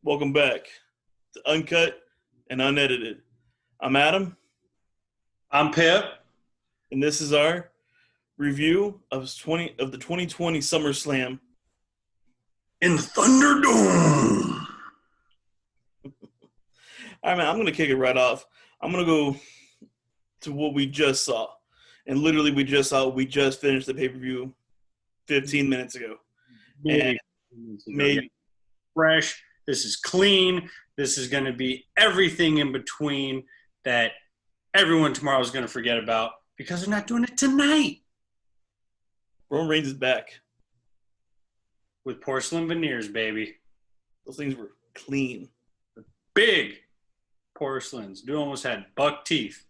Welcome back to Uncut and Unedited. I'm Adam, I'm Pip. and this is our review of the 2020 Summerslam. In Thunderdome. All right, man, I'm going to kick it right off. I'm going to go to what we just saw. And literally, we just finished the pay-per-view 15 minutes ago. Maybe. Maybe. Fresh. This is clean. This is going to be everything in between that everyone tomorrow is going to forget about because they're not doing it tonight. Roman Reigns is back. With porcelain veneers, baby. Those things were clean. Big porcelains. Dude almost had buck teeth.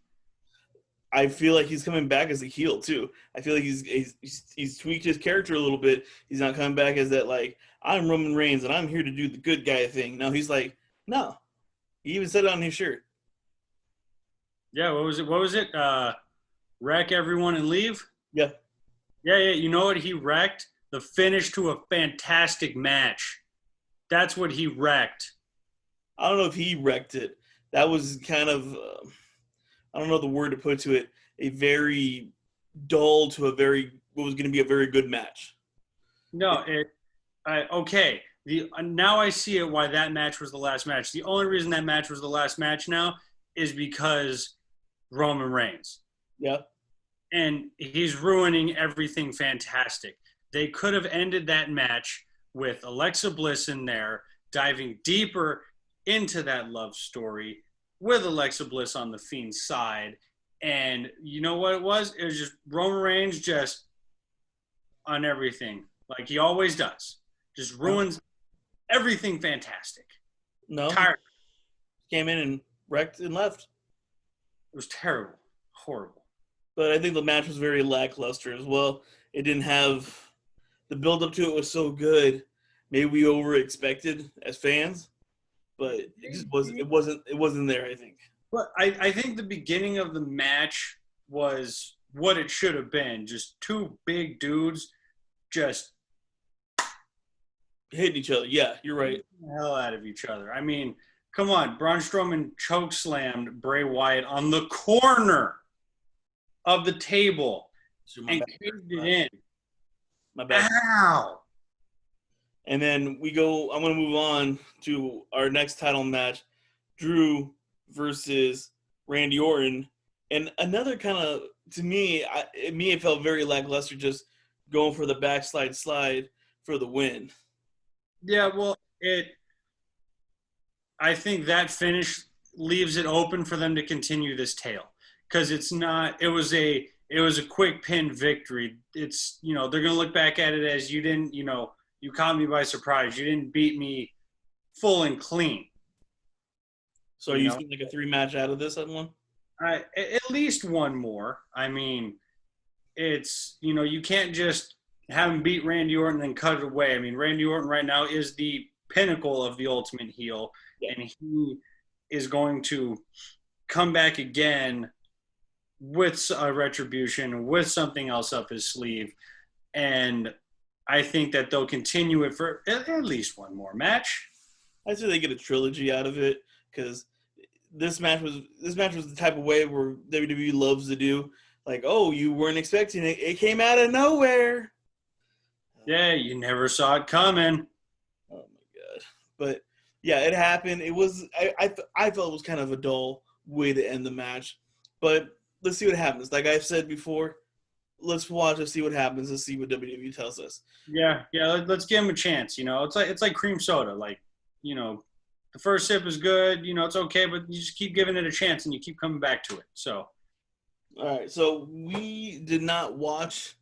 I feel like he's coming back as a heel too. I feel like he's tweaked his character a little bit. He's not coming back as that like I'm Roman Reigns and I'm here to do the good guy thing. No, he's like no. He even said it on his shirt. Yeah, what was it? Wreck everyone and leave? Yeah. Yeah. You know what he wrecked? The finish to a fantastic match. That's what he wrecked. I don't know if he wrecked it. That was kind of I don't know the word to put to it. A very dull to what was going to be a very good match. No, okay. Now I see it why that match was the last match. The only reason that match was the last match now is because Roman Reigns. Yeah. And he's ruining everything fantastic. They could have ended that match with Alexa Bliss in there, diving deeper into that love story with Alexa Bliss on the Fiend's side. And you know what it was? It was just Roman Reigns just on everything, like he always does. Just ruins everything fantastic. No. Tired. Came in and wrecked and left. It was terrible. Horrible. But I think the match was very lackluster as well. It didn't have the build up to it was so good. Maybe we over expected as fans, but it just wasn't. It wasn't there. I think. But I think the beginning of the match was what it should have been. Just two big dudes just Hitting each other. Yeah, you're right. the hell out of each other. I mean, come on. Braun Strowman chokeslammed Bray Wyatt on the corner of the table and caved it in. My bad. Ow! And then I'm going to move on to our next title match, Drew versus Randy Orton. And another kind of, to me, it felt very lackluster, just going for the backslide slide for the win. Yeah, well, I think that finish leaves it open for them to continue this tale because it was a quick pin victory. It's, they're going to look back at it as you didn't, you caught me by surprise. You didn't beat me full and clean. So are you seeing like a 3-match out of this at one? At least one more. I mean, it's, you can't just have him beat Randy Orton and then cut it away. I mean, Randy Orton right now is the pinnacle of the ultimate heel, and he is going to come back again with a retribution, with something else up his sleeve. And I think that they'll continue it for at least one more match. I'd say they get a trilogy out of it because this match was the type of way where WWE loves to do. Like, oh, you weren't expecting it. It came out of nowhere. Yeah, you never saw it coming. Oh, my God. But, yeah, it happened. It was I felt it was kind of a dull way to end the match. But let's see what happens. Like I've said before, let's watch and see what happens and see what WWE tells us. Yeah, let's give him a chance. It's like cream soda. Like, the first sip is good. It's okay, but you just keep giving it a chance and you keep coming back to it. So, all right. So we did not watch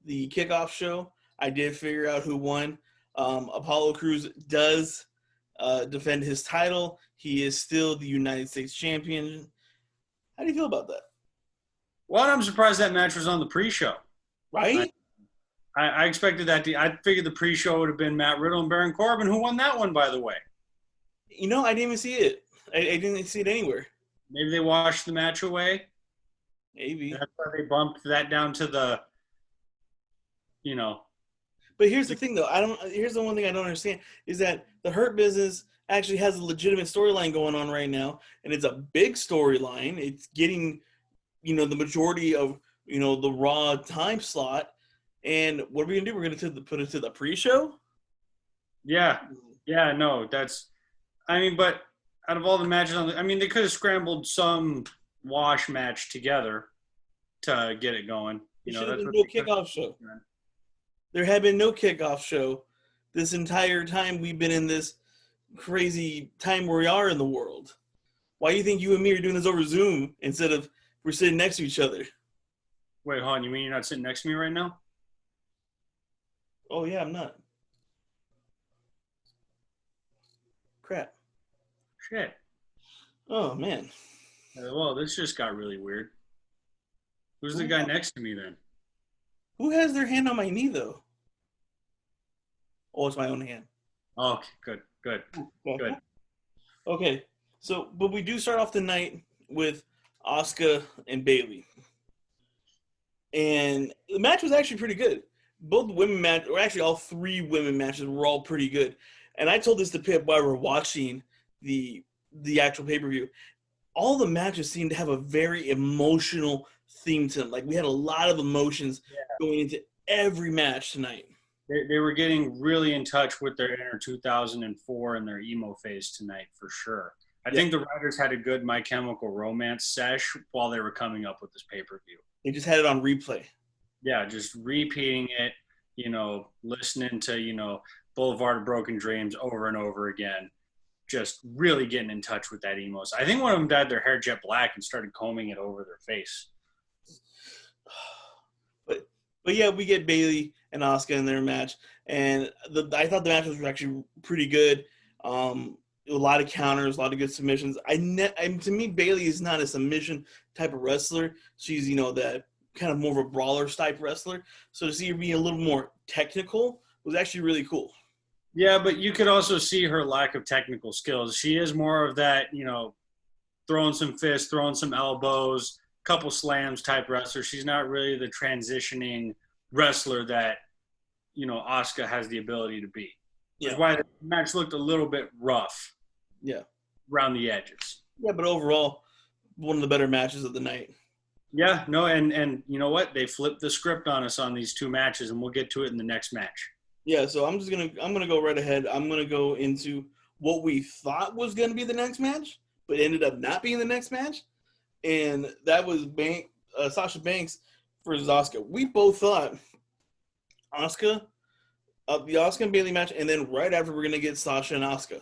the kickoff show. I did figure out who won. Apollo Crews does defend his title. He is still the United States champion. How do you feel about that? Well, I'm surprised that match was on the pre-show. Right? I expected that. I figured the pre-show would have been Matt Riddle and Baron Corbin, who won that one, by the way. I didn't even see it. I didn't see it anywhere. Maybe they washed the match away. Maybe. That's why they bumped that down to the, But here's the thing, though. Here's the one thing I don't understand is that the Hurt Business actually has a legitimate storyline going on right now, and it's a big storyline. It's getting, the majority of the Raw time slot. And what are we gonna do? We're gonna put it to the pre-show. Yeah, no, that's. I mean, but out of all the matches they could have scrambled some wash match together to get it going. There should have been no kickoff show. There had been no kickoff show this entire time we've been in this crazy time where we are in the world. Why do you think you and me are doing this over Zoom instead of we're sitting next to each other? Wait, hold on. You mean you're not sitting next to me right now? Oh, yeah, I'm not. Crap. Shit. Oh, man. Well, this just got really weird. Who's the guy next to me then? Who has their hand on my knee, though? Oh, it's my own hand. Oh, good. Okay, so, but we do start off the night with Asuka and Bayley. And the match was actually pretty good. Both women matches, or actually all three women matches were all pretty good. And I told this to Pip while we were watching the actual pay-per-view. All the matches seemed to have a very emotional theme to them. Like, we had a lot of emotions going into every match tonight. They were getting really in touch with their inner 2004 and their emo phase tonight, for sure. I think the writers had a good My Chemical Romance sesh while they were coming up with this pay-per-view. They just had it on replay. Yeah, just repeating it, listening to, Boulevard of Broken Dreams over and over again. Just really getting in touch with that emo. I think one of them dyed their hair jet black and started combing it over their face. But yeah, we get Bayley and Asuka in their match, and I thought the match was actually pretty good. A lot of counters, a lot of good submissions. To me, Bayley is not a submission type of wrestler. She's that kind of more of a brawler type wrestler. So to see her be a little more technical was actually really cool. Yeah, but you could also see her lack of technical skills. She is more of that, throwing some fists, throwing some elbows, couple slams type wrestler. She's not really the transitioning wrestler that, Asuka has the ability to be. Which is why the match looked a little bit rough. Yeah. Around the edges. Yeah, but overall, one of the better matches of the night. Yeah, no, and you know what? They flipped the script on us on these two matches, and we'll get to it in the next match. Yeah, so I'm gonna go right ahead. I'm gonna go into what we thought was gonna be the next match, but ended up not being the next match, and that was Sasha Banks versus Asuka. We both thought the Asuka and Bayley match, and then right after we're gonna get Sasha and Asuka.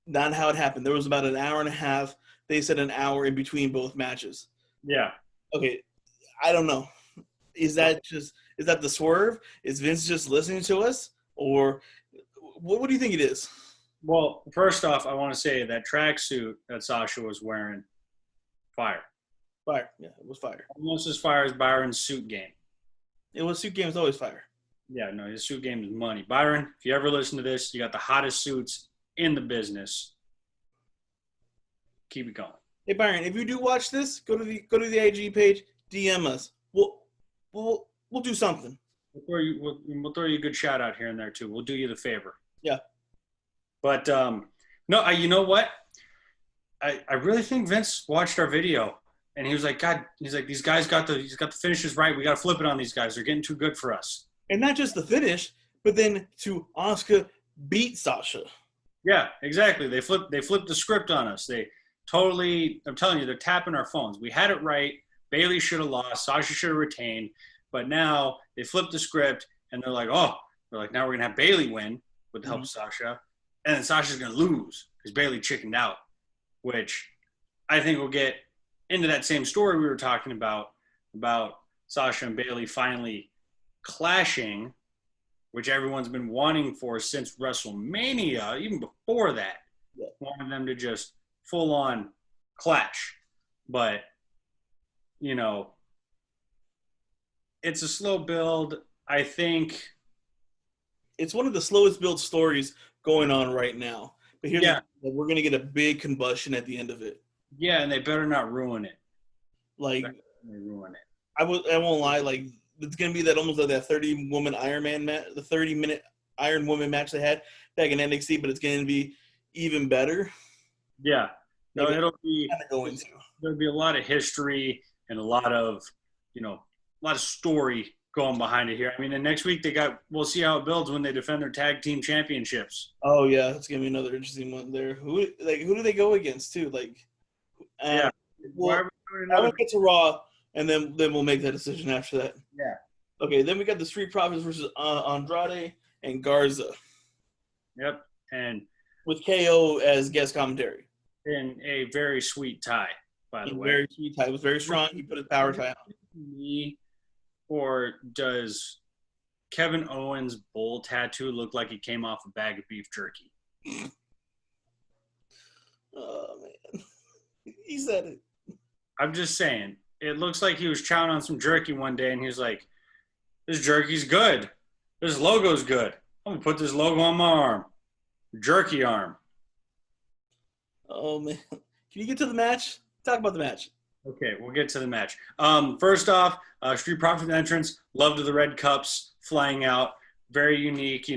Not how it happened. There was about an hour and a half. They said an hour in between both matches. Yeah. Okay, I don't know. Is that the swerve? Is Vince just listening to us? Or what do you think it is? Well, first off, I want to say that tracksuit that Sasha was wearing, fire. Fire. Yeah, it was fire. Almost as fire as Byron's suit game. Suit game is always fire. Yeah, no, his suit game is money. Byron, if you ever listen to this, you got the hottest suits in the business. Keep it going. Hey Byron, if you do watch this, go to the IG page, DM us. We'll do something. We'll throw you a good shout out here and there too. We'll do you the favor. Yeah. But no, you know what? I really think Vince watched our video and he was like, God, these guys got the finishes right. We got to flip it on these guys. They're getting too good for us. And not just the finish, but then to Asuka beat Sasha. Yeah, exactly. They flipped the script on us. They totally, I'm telling you, they're tapping our phones. We had it right. Bayley should have lost. Sasha should have retained. But now they flipped the script and they're like, now we're going to have Bayley win with the help of Sasha. And then Sasha's going to lose because Bayley chickened out, which I think will get into that same story we were talking about Sasha and Bayley finally clashing, which everyone's been wanting for since WrestleMania, even before that. Yeah. Wanted them to just full on clash. But, it's a slow build. I think it's one of the slowest build stories going on right now. But we're going to get a big combustion at the end of it. Yeah, and they better not ruin it. I won't lie. Like it's gonna be that almost like that 30-woman Iron Man match, the 30-minute Iron Woman match they had back in NXT, but it's gonna be even better. Yeah. No, Like, it'll be kind of going to. there'll be a lot of history and a lot of story going behind it here. I mean, and next week we'll see how it builds when they defend their tag team championships. Oh yeah, it's gonna be another interesting one there. Who do they go against too? Yeah. Well, I want to get to Raw, and then we'll make that decision after that. Yeah. Okay, then we got the Street Profits versus Andrade and Garza. Yep. And with KO as guest commentary. In a very sweet tie, by the way. Very sweet tie. It was very strong. He put his power tie on. Or does Kevin Owens' bowl tattoo look like he came off a bag of beef jerky? Oh, man. He said it. I'm just saying. It looks like he was chowing on some jerky one day, and he was like, this jerky's good. This logo's good. I'm going to put this logo on my arm. Jerky arm. Oh, man. Can you get to the match? Talk about the match. Okay, we'll get to the match. First off, Street Profits entrance. Loved the red cups flying out. Very unique.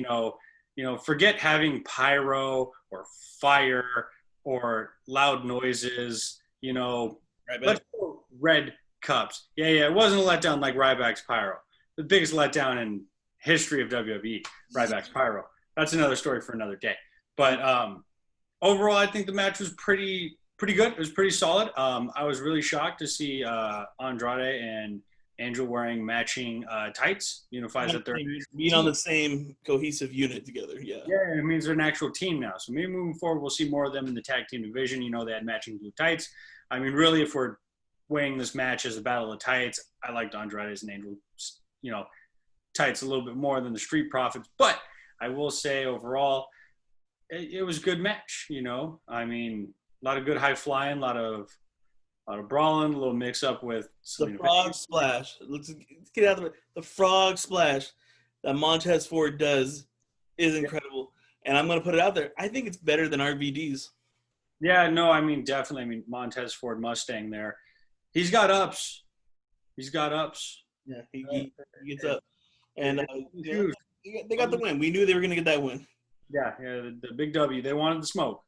Forget having pyro or fire or loud noises. Let's go red cups. Yeah. It wasn't a letdown like Ryback's pyro. The biggest letdown in history of WWE. Ryback's pyro. That's another story for another day. But overall, I think the match was pretty good. It was pretty solid. I was really shocked to see Andrade and Angel wearing matching tights. Unifies that they're being on the same cohesive unit together. Yeah. Yeah, it means they're an actual team now. So maybe moving forward, we'll see more of them in the tag team division. They had matching blue tights. I mean, really, if we're weighing this match as a battle of tights, I liked Andrade's and Angel's, tights a little bit more than the Street Profits. But I will say overall, it was a good match. I mean, a lot of good high flying, a lot of brawling, a little mix up with the frog splash. Let's get out of it. The frog splash that Montez Ford does is incredible, and I'm going to put it out there. I think it's better than RVD's. Yeah, no, I mean definitely. I mean Montez Ford Mustang there. He's got ups. Yeah, he gets up, and they got the win. We knew they were going to get that win. Yeah, the big W. They wanted the smoke.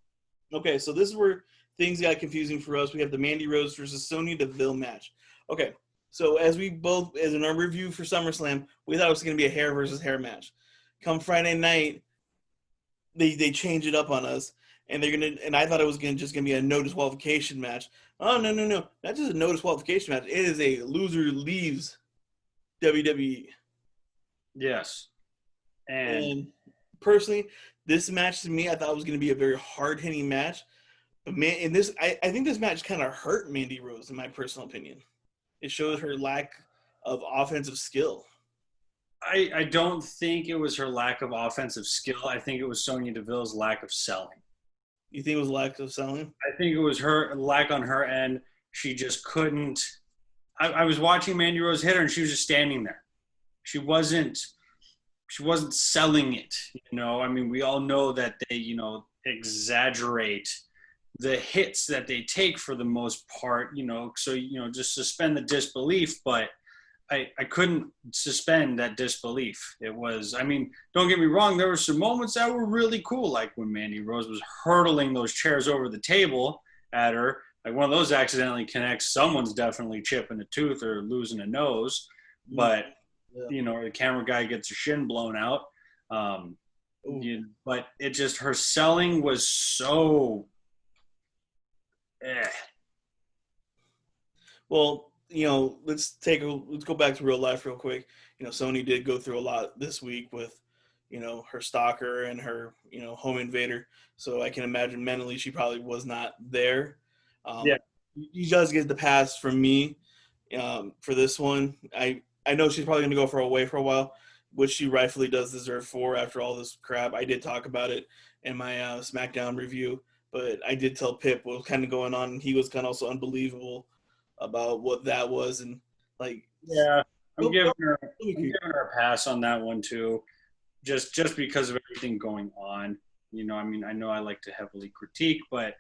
Okay, so this is where things got confusing for us. We have the Mandy Rose versus Sony Ville match. Okay, so as in our review for SummerSlam, we thought it was going to be a hair versus hair match. Come Friday night, they change it up on us, and I thought it was just gonna be a no disqualification match. Oh no, not just a no disqualification match. It is a loser leaves WWE. Yes, and personally, this match to me, I thought was going to be a very hard-hitting match. But man, I think this match kind of hurt Mandy Rose, in my personal opinion. It showed her lack of offensive skill. I don't think it was her lack of offensive skill. I think it was Sonya Deville's lack of selling. You think it was lack of selling? I think it was her lack on her end. She just couldn't. I was watching Mandy Rose hit her, and she was just standing there. She wasn't selling it. I mean, we all know that they, exaggerate the hits that they take for the most part, so, just suspend the disbelief. But I couldn't suspend that disbelief. It was, I mean, don't get me wrong. There were some moments that were really cool, like when Mandy Rose was hurtling those chairs over the table at her. Like one of those accidentally connects. Someone's definitely chipping a tooth or losing a nose. But, the camera guy gets a shin blown out. But it just, her selling was so, Well, let's go back to real life real quick. Sony did go through a lot this week with, her stalker and her, home invader. So I can imagine mentally she probably was not there. He does get the pass from me for this one. I know she's probably going to go away for a while, which she rightfully does deserve for after all this crap. I did talk about it in my SmackDown review, but I did tell Pip what was kind of going on, and he was kind of also unbelievable about what that was. And I'm giving her a pass on that one too, just because of everything going on. I mean, I know I like to heavily critique, but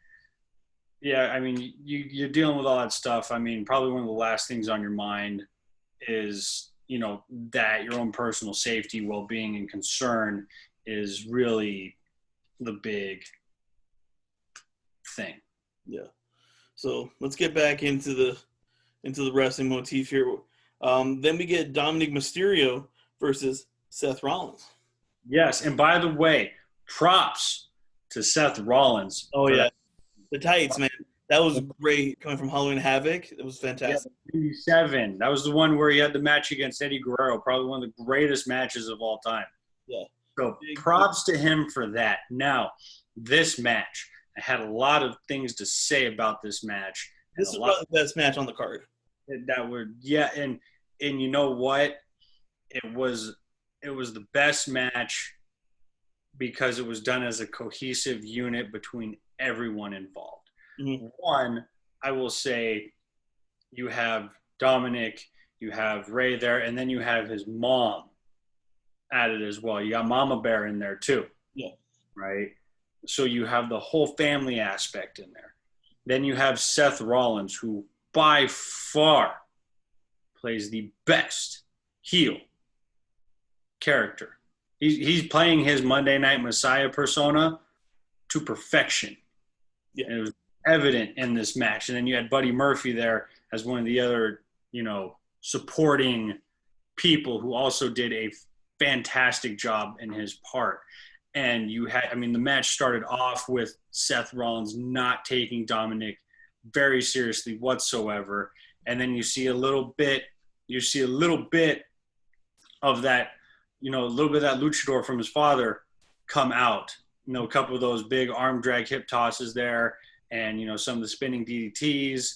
yeah, I mean, you're dealing with all that stuff. I mean, probably one of the last things on your mind is, that your own personal safety, well-being, and concern is really the big thing. Yeah. So let's get back into the wrestling motif here. Then we get Dominic Mysterio versus Seth Rollins. Yes, and by the way, props to Seth Rollins. Oh yeah, the tights, man. That was great coming from Halloween Havoc. It was fantastic. Yeah, 97. That was the one where he had the match against Eddie Guerrero, probably one of the greatest matches of all time. Yeah. So props to him for that. Now, this match, I had a lot of things to say about this match. This is probably the best match on the card. And you know what? It was the best match because it was done as a cohesive unit between everyone involved. Mm-hmm. One, I will say, you have Dominic, you have Ray there, and then you have his mom added as well. You got Mama Bear in there too. Yeah. Right? So you have the whole family aspect in there. Then you have Seth Rollins, who by far plays the best heel character. He's playing his Monday Night Messiah persona to perfection. Yeah. And it was evident in this match. And then you had Buddy Murphy there as one of the other, supporting people who also did a fantastic job in his part. And the match started off with Seth Rollins not taking Dominic very seriously whatsoever. And then you see a little bit of that, a little bit of that luchador from his father come out. A couple of those big arm drag hip tosses there and, some of the spinning DDTs.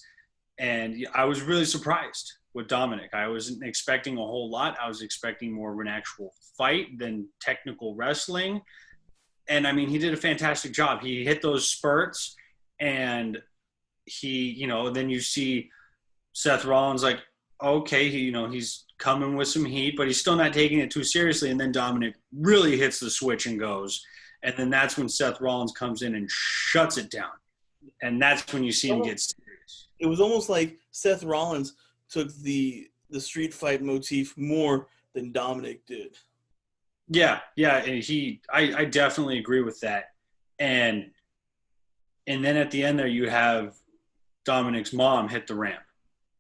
And I was really surprised with Dominic. I wasn't expecting a whole lot. I was expecting more of an actual fight than technical wrestling. And, he did a fantastic job. He hit those spurts and then you see Seth Rollins like, okay, he's coming with some heat, but he's still not taking it too seriously. And then Dominic really hits the switch and goes. And then that's when Seth Rollins comes in and shuts it down. And that's when you see him get serious. It was almost like Seth Rollins took the street fight motif more than Dominic did. Yeah. And I definitely agree with that. And then at the end there, you have Dominic's mom hit the ramp.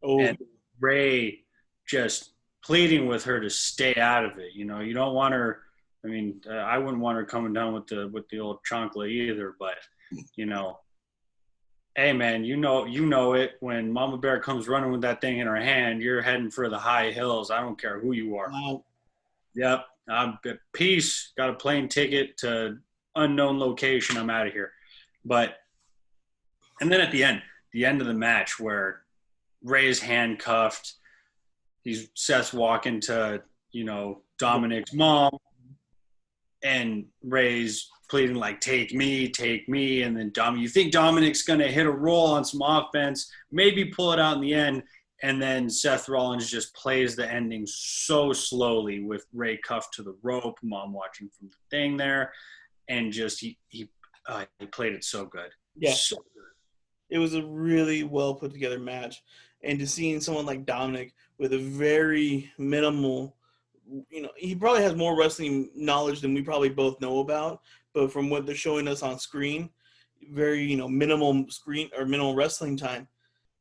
Oh. And Ray just pleading with her to stay out of it. You don't want her. I wouldn't want her coming down with the old chancla either. But hey man, you know it. When Mama Bear comes running with that thing in her hand, you're heading for the high hills. I don't care who you are. Wow. Yep. I'm at peace. Got a plane ticket to unknown location. I'm out of here. And then at the end of the match where Ray's handcuffed, Seth's walking to, Dominic's mom, and Ray's pleading like, take me. And then you think Dominic's going to hit a roll on some offense, maybe pull it out in the end. And then Seth Rollins just plays the ending so slowly with Ray cuffed to the rope, mom watching from the thing there. And just, he played it so good. Yeah. So good. It was a really well put together match. And to seeing someone like Dominic with a very minimal, he probably has more wrestling knowledge than we probably both know about. But from what they're showing us on screen, very, minimal screen or minimal wrestling time.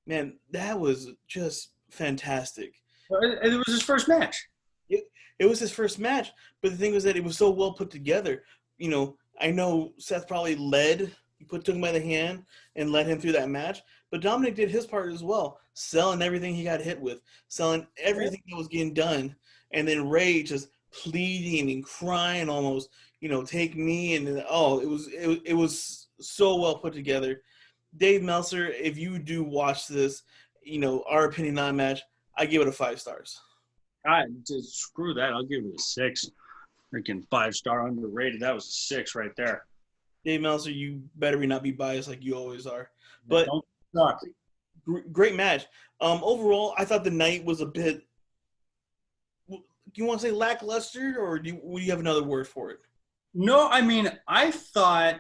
Man, that was just fantastic. It was his first match. It was his first match. But the thing was that it was so well put together. I know Seth probably took him by the hand and led him through that match. But Dominic did his part as well, selling everything he got hit with, selling everything that was getting done. And then Ray just pleading and crying almost, take me. And it was so well put together. Dave Meltzer, if you do watch this, our opinion on the match, I give it a 5 stars. Just screw that. I'll give it a 6. Freaking 5-star underrated. That was a 6 right there. Dave Meltzer, you better not be biased like you always are. But don't suck. Great match. Overall, I thought the night was a bit. Do you want to say lackluster, or would you have another word for it? No, I thought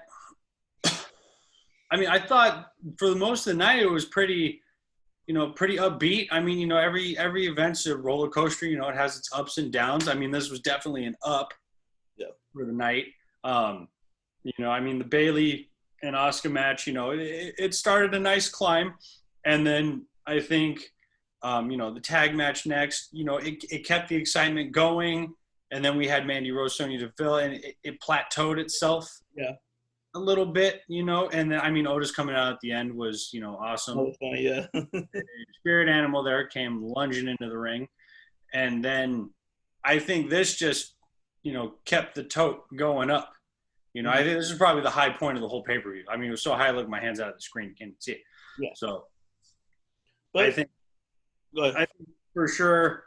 for the most of the night it was pretty pretty upbeat. I mean, every event's a roller coaster. It has its ups and downs. I mean, this was definitely an up for the night. I mean, the Bailey and Asuka match, it started a nice climb. And then I think, the tag match next, it kept the excitement going. And then we had Mandy Rose, Sonya Deville, and it plateaued itself a little bit, And then, I mean, Otis coming out at the end was, awesome. Oh, funny, yeah. Spirit animal there came lunging into the ring. And then I think this just, kept the tote going up. I think this is probably the high point of the whole pay-per-view. I mean, it was so high, I looked my hands out of the screen, you can't see it. Yeah. So But I think for sure,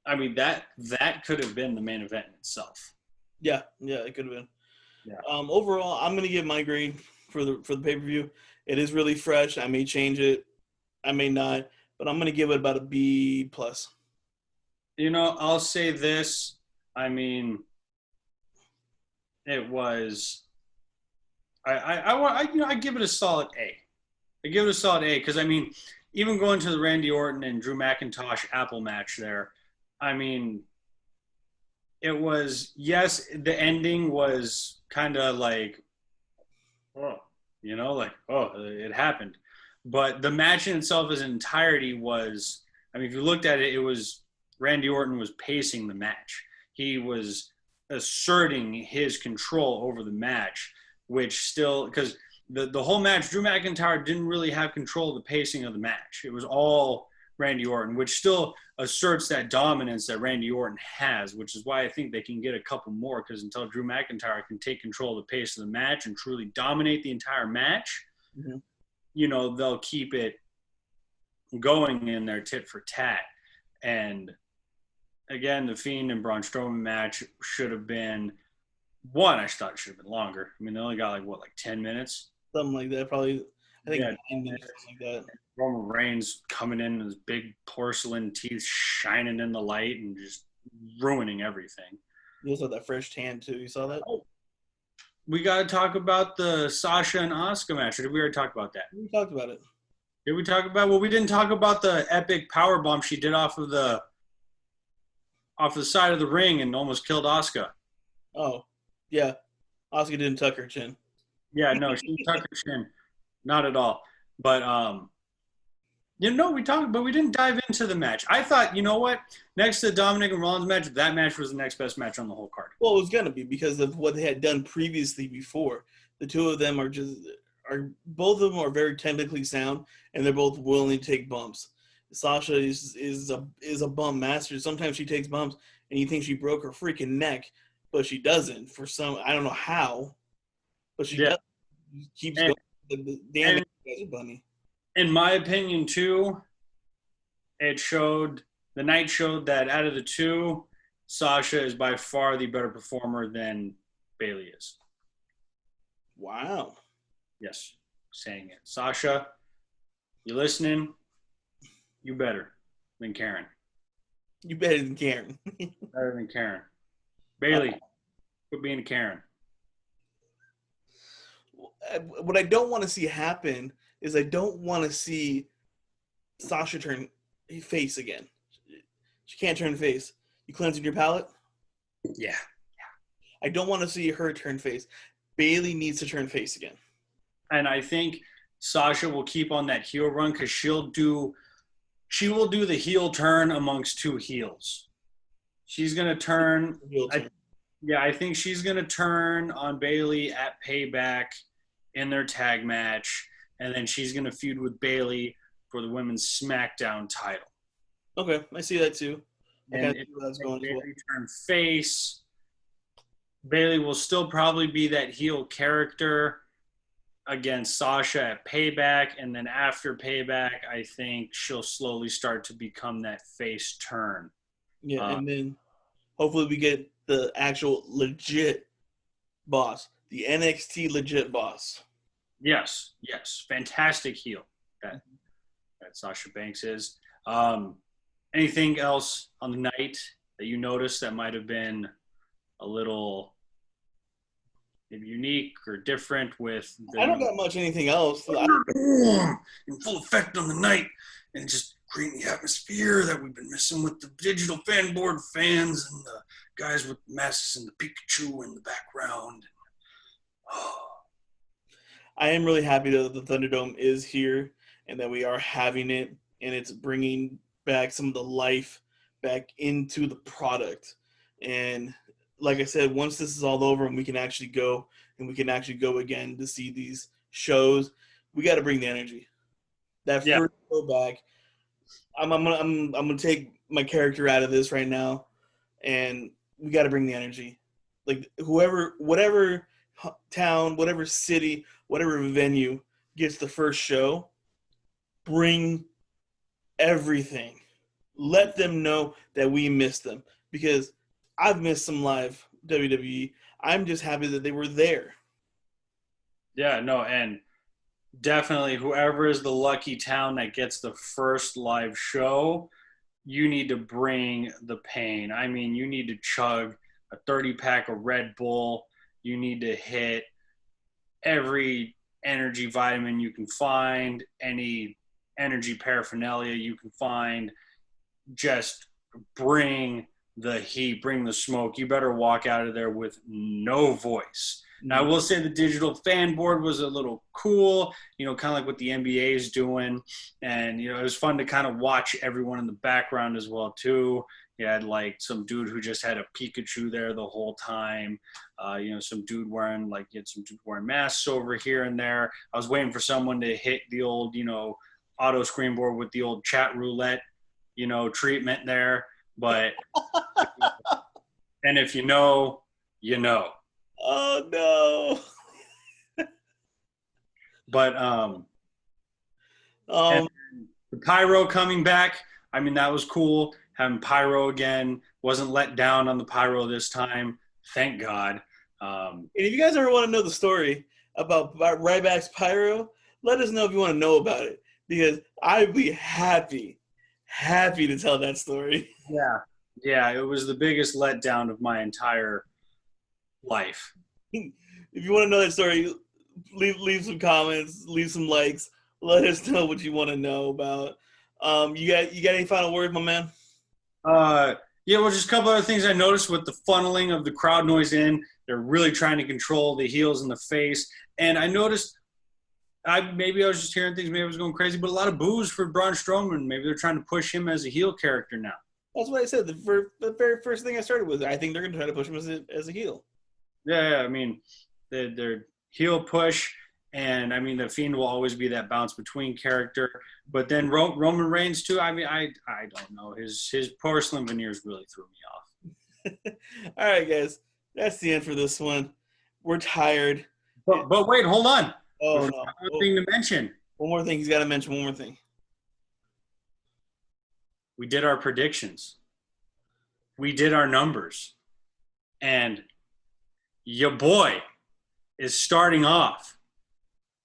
I mean, that could have been the main event in itself. Yeah, it could have been. Yeah. Overall, I'm gonna give my grade for the pay-per-view. It is really fresh. I may change it, I may not, but I'm gonna give it about a B plus. I'll say this. I mean, it was. I give it a solid A. I give it a solid A because I mean, even going to the Randy Orton and Drew McIntosh Apple match there, I mean, it was, yes, the ending was kind of like, oh, it happened. But the match in itself as an entirety was, I mean, if you looked at it, it was Randy Orton was pacing the match. He was asserting his control over the match, which still, because the whole match, Drew McIntyre didn't really have control of the pacing of the match. It was all Randy Orton, which still asserts that dominance that Randy Orton has, which is why I think they can get a couple more, because until Drew McIntyre can take control of the pace of the match and truly dominate the entire match, they'll keep it going in their tit for tat. And again, the Fiend and Braun Strowman match should have been one. I thought it should have been longer. I mean, they only got like 10 minutes, something like that. Probably, I think 9 minutes, something like that. Roman Reigns coming in with his big porcelain teeth shining in the light and just ruining everything. You also had that fresh tan too. You saw that? Oh. We got to talk about the Sasha and Asuka match. Or did we already talk about that? We talked about it. Did we talk about? Well, we didn't talk about the epic power bomb she did off of the side of the ring and almost killed Asuka. Oh, yeah. Asuka didn't tuck her chin. Yeah, no, she didn't tuck her chin. Not at all. But we talked, but we didn't dive into the match. I thought, you know what? Next to the Dominic and Rollins match, that match was the next best match on the whole card. Well, it was gonna be because of what they had done previously before. The two of them both of them are very technically sound, and they're both willing to take bumps. Sasha is a bump master. Sometimes she takes bumps, and you think she broke her freaking neck, but she doesn't. For some, I don't know how, but she doesn't. She keeps going. Damn it, you guys are bunny. In my opinion, too, the night showed that out of the two, Sasha is by far the better performer than Bailey is. Wow. Yes, saying it. Sasha, you listening? You better than Karen. You better than Karen. Better than Karen. Bailey, quit being a Karen. What I don't want to see happen is I don't want to see Sasha turn face again. She can't turn face. You cleansing your palate? Yeah. I don't want to see her turn face. Bailey needs to turn face again. And I think Sasha will keep on that heel run because she will do the heel turn amongst two heels. She's going to turn. I think she's going to turn on Bailey at Payback in their tag match. And then she's going to feud with Bailey for the women's SmackDown title. Okay, I see that too. And if Bailey turn face, Bailey will still probably be that heel character against Sasha at Payback. And then after Payback, I think she'll slowly start to become that face turn. Yeah, and then hopefully we get the actual legit boss, the NXT legit boss. Yes. Fantastic heel that Sasha Banks is. Anything else on the night that you noticed that might have been a little, maybe unique or different with the, I don't got much anything else. in full effect on the night, and just creating the atmosphere that we've been missing with the digital fan board fans and the guys with masks and the Pikachu in the background. Oh. I am really happy that the Thunderdome is here and that we are having it, and it's bringing back some of the life back into the product. And like I said, once this is all over and we can actually go again to see these shows, we got to bring the energy. That first show back. I'm gonna take my character out of this right now, and we got to bring the energy. Like whatever town, whatever city, whatever venue gets the first show, bring everything. Let them know that we miss them, because I've missed some live WWE. I'm just happy that they were there. Yeah, no, and definitely whoever is the lucky town that gets the first live show, you need to bring the pain. I mean, you need to chug a 30-pack of Red Bull. You need to hit every energy vitamin you can find, any energy paraphernalia you can find. Just bring the heat, bring the smoke. You better walk out of there with no voice. Now, I will say the digital fan board was a little cool, kind of like what the NBA is doing. And, it was fun to kind of watch everyone in the background as well, too. You had, like, some dude who just had a Pikachu there the whole time. Some dude wearing, you had some dude wearing masks over here and there. I was waiting for someone to hit the old, auto screen board with the old chat roulette, treatment there. But, and if you know, you know. Oh no! But and the pyro coming back, I mean, that was cool. Having pyro again, wasn't let down on the pyro this time, thank God. And if you guys ever want to know the story about Ryback's pyro, let us know if you want to know about it, because I'd be happy to tell that story. Yeah, it was the biggest letdown of my entire life. If you want to know that story, leave some comments, leave some likes. Let us know what you want to know about. You got any final words, my man? Just a couple other things I noticed with the funneling of the crowd noise in. They're really trying to control the heels in the face. And I noticed, maybe I was just hearing things, maybe I was going crazy, but a lot of boos for Braun Strowman. Maybe they're trying to push him as a heel character now. That's what I said. The very first thing I started with, I think they're going to try to push him as a heel. Yeah, I mean, their heel push, and I mean, the Fiend will always be that bounce between character. But then Roman Reigns too. I mean, I don't know. His porcelain veneers really threw me off. All right, guys, that's the end for this one. We're tired. But wait, hold on. Oh no! One thing to mention. One more thing. He's got to mention one more thing. We did our predictions. We did our numbers, and your boy is starting off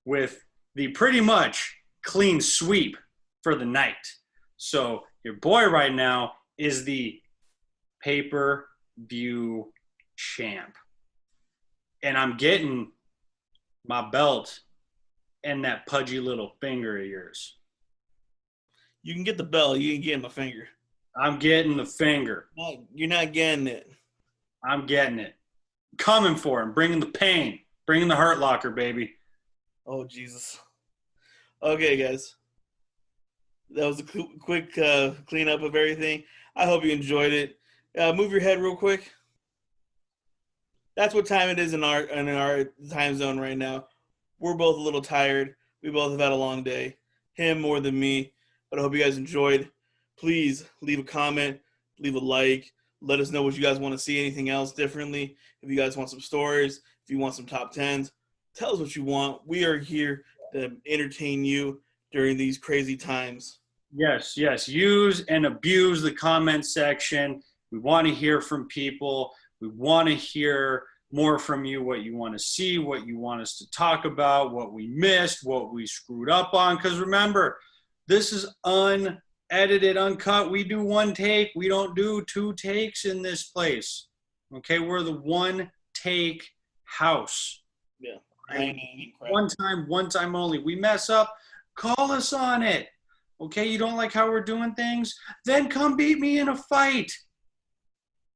with the pretty much clean sweep for the night. So your boy right now is the pay-per-view champ. And I'm getting my belt and that pudgy little finger of yours. You can get the belt. You can get my finger. I'm getting the finger. No, you're not getting it. I'm getting it. Coming for him, bringing the pain, bringing the Hurt Locker, baby. Oh, Jesus. Okay, guys. That was a quick cleanup of everything. I hope you enjoyed it. Move your head real quick. That's what time it is in our time zone right now. We're both a little tired. We both have had a long day. Him more than me. But I hope you guys enjoyed. Please leave a comment, leave a like. Let us know what you guys want to see, anything else differently. If you guys want some stories, if you want some top 10s, tell us what you want. We are here to entertain you during these crazy times. Yes. Use and abuse the comment section. We want to hear from people. We want to hear more from you, what you want to see, what you want us to talk about, what we missed, what we screwed up on. Because remember, this is unedited, uncut. We do one take. We don't do two takes in this place. Okay, we're the one take house. Yeah. One time only. We mess up, call us on it. Okay, you don't like how we're doing things? Then come beat me in a fight.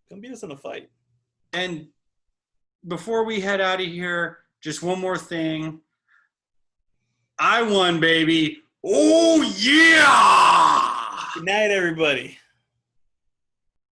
Come beat us in a fight. And before we head out of here, just one more thing. I won, baby. Oh, yeah! Good night, everybody.